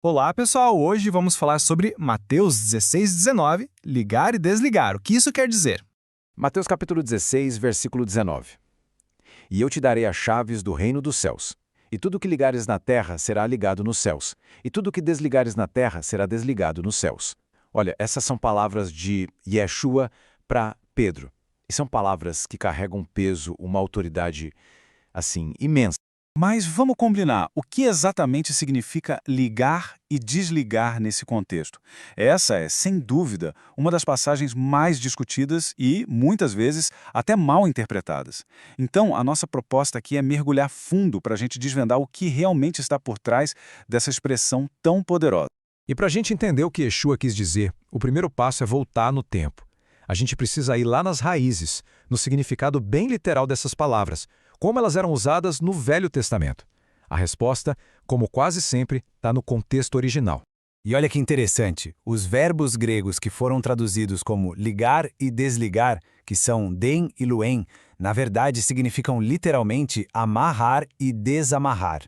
Olá, pessoal! Hoje vamos falar sobre Mateus 16:19, ligar e desligar. O que isso quer dizer? Mateus capítulo 16, versículo 19. E eu te darei as chaves do reino dos céus. E tudo que ligares na terra será ligado nos céus. E tudo que desligares na terra será desligado nos céus. Olha, essas são palavras de Yeshua para Pedro. E são palavras que carregam um peso, uma autoridade, assim, imensa. Mas vamos combinar, o que exatamente significa ligar e desligar nesse contexto? Essa é, sem dúvida, uma das passagens mais discutidas e, muitas vezes, até mal interpretadas. Então, a nossa proposta aqui é mergulhar fundo para a gente desvendar o que realmente está por trás dessa expressão tão poderosa. E para a gente entender o que Yeshua quis dizer, o primeiro passo é voltar no tempo. A gente precisa ir lá nas raízes, no significado bem literal dessas palavras, como elas eram usadas no Velho Testamento. A resposta, como quase sempre, está no contexto original. E olha que interessante, os verbos gregos que foram traduzidos como ligar e desligar, que são den e luen, na verdade significam literalmente amarrar e desamarrar.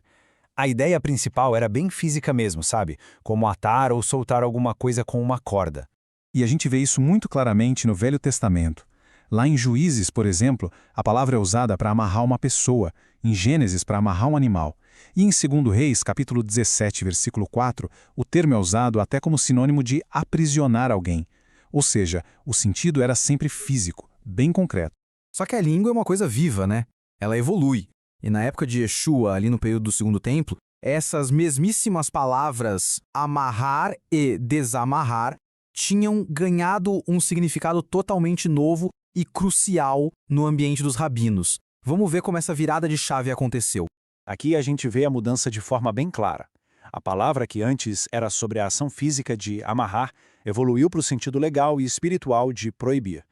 A ideia principal era bem física mesmo, sabe? Como atar ou soltar alguma coisa com uma corda. E a gente vê isso muito claramente no Velho Testamento. Lá em Juízes, por exemplo, a palavra é usada para amarrar uma pessoa, em Gênesis para amarrar um animal. E em 2 Reis, capítulo 17, versículo 4, o termo é usado até como sinônimo de aprisionar alguém. Ou seja, o sentido era sempre físico, bem concreto. Só que a língua é uma coisa viva, né? Ela evolui. E na época de Yeshua, ali no período do Segundo Templo, essas mesmíssimas palavras amarrar e desamarrar tinham ganhado um significado totalmente novo e crucial no ambiente dos rabinos. Vamos ver como essa virada de chave aconteceu. Aqui a gente vê a mudança de forma bem clara. A palavra que antes era sobre a ação física de amarrar evoluiu para o sentido legal e espiritual de proibir.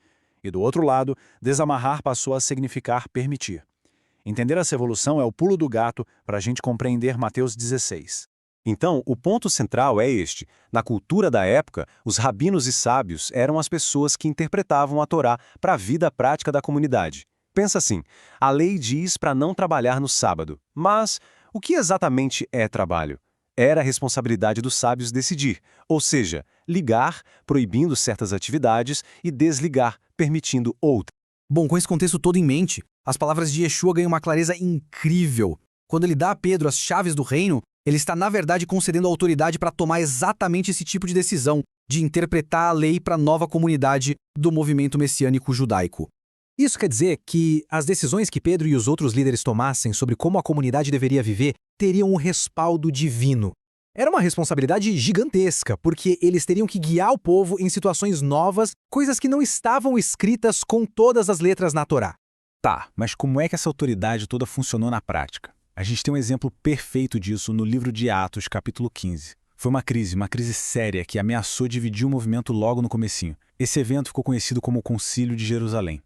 E do outro lado, desamarrar passou a significar permitir. Entender essa evolução é o pulo do gato para a gente compreender Mateus 16. Então, o ponto central é este. Na cultura da época, os rabinos e sábios eram as pessoas que interpretavam a Torá para a vida prática da comunidade. Pensa assim, a lei diz para não trabalhar no sábado, mas o que exatamente é trabalho? Era a responsabilidade dos sábios decidir, ou seja, ligar, proibindo certas atividades, e desligar, permitindo outras. Bom, com esse contexto todo em mente, as palavras de Yeshua ganham uma clareza incrível. Quando ele dá a Pedro as chaves do reino, ele está, na verdade, concedendo autoridade para tomar exatamente esse tipo de decisão, de interpretar a lei para a nova comunidade do movimento messiânico judaico. Isso quer dizer que as decisões que Pedro e os outros líderes tomassem sobre como a comunidade deveria viver teriam um respaldo divino. Era uma responsabilidade gigantesca, porque eles teriam que guiar o povo em situações novas, coisas que não estavam escritas com todas as letras na Torá. Tá, mas como é que essa autoridade toda funcionou na prática? A gente tem um exemplo perfeito disso no livro de Atos, capítulo 15. Foi uma crise séria que ameaçou dividir o movimento logo no comecinho. Esse evento ficou conhecido como o Concílio de Jerusalém.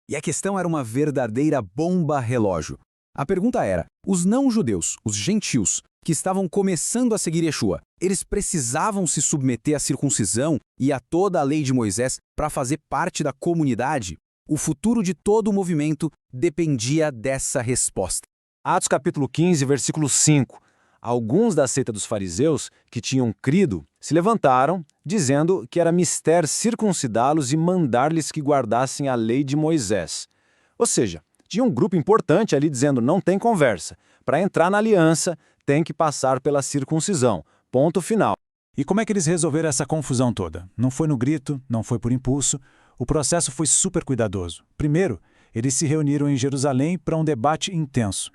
E a questão era uma verdadeira bomba relógio. A pergunta era, os não-judeus, os gentios, que estavam começando a seguir Yeshua, eles precisavam se submeter à circuncisão e a toda a lei de Moisés para fazer parte da comunidade? O futuro de todo o movimento dependia dessa resposta. Atos capítulo 15, versículo 5. Alguns da seita dos fariseus, que tinham crido, se levantaram, dizendo que era mister circuncidá-los e mandar-lhes que guardassem a lei de Moisés. Ou seja, tinha um grupo importante ali dizendo não tem conversa. Para entrar na aliança, tem que passar pela circuncisão. Ponto final. E como é que eles resolveram essa confusão toda? Não foi no grito, não foi por impulso. O processo foi super cuidadoso. Primeiro, eles se reuniram em Jerusalém para um debate intenso.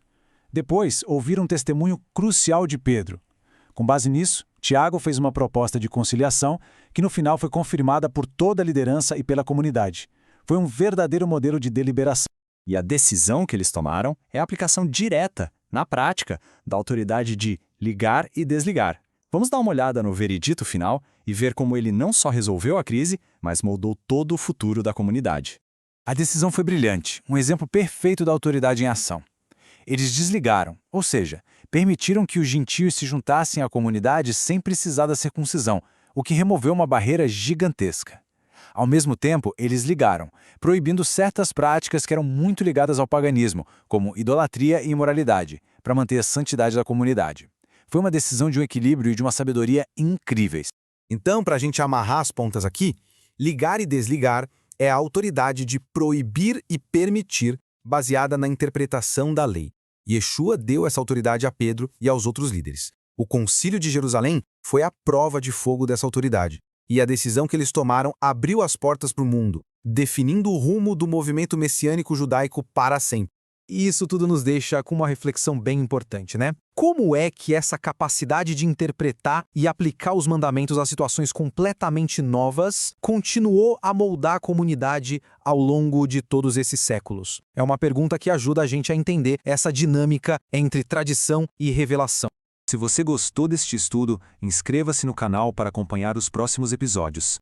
Depois, ouviram um testemunho crucial de Pedro. Com base nisso, Tiago fez uma proposta de conciliação que no final foi confirmada por toda a liderança e pela comunidade. Foi um verdadeiro modelo de deliberação. E a decisão que eles tomaram é a aplicação direta, na prática, da autoridade de ligar e desligar. Vamos dar uma olhada no veredito final e ver como ele não só resolveu a crise, mas moldou todo o futuro da comunidade. A decisão foi brilhante, um exemplo perfeito da autoridade em ação. Eles desligaram, ou seja, permitiram que os gentios se juntassem à comunidade sem precisar da circuncisão, o que removeu uma barreira gigantesca. Ao mesmo tempo, eles ligaram, proibindo certas práticas que eram muito ligadas ao paganismo, como idolatria e imoralidade, para manter a santidade da comunidade. Foi uma decisão de um equilíbrio e de uma sabedoria incríveis. Então, para a gente amarrar as pontas aqui, ligar e desligar é a autoridade de proibir e permitir, baseada na interpretação da lei. Yeshua deu essa autoridade a Pedro e aos outros líderes. O Concílio de Jerusalém foi a prova de fogo dessa autoridade, e a decisão que eles tomaram abriu as portas para o mundo, definindo o rumo do movimento messiânico judaico para sempre. E isso tudo nos deixa com uma reflexão bem importante, né? Como é que essa capacidade de interpretar e aplicar os mandamentos a situações completamente novas continuou a moldar a comunidade ao longo de todos esses séculos? É uma pergunta que ajuda a gente a entender essa dinâmica entre tradição e revelação. Se você gostou deste estudo, inscreva-se no canal para acompanhar os próximos episódios.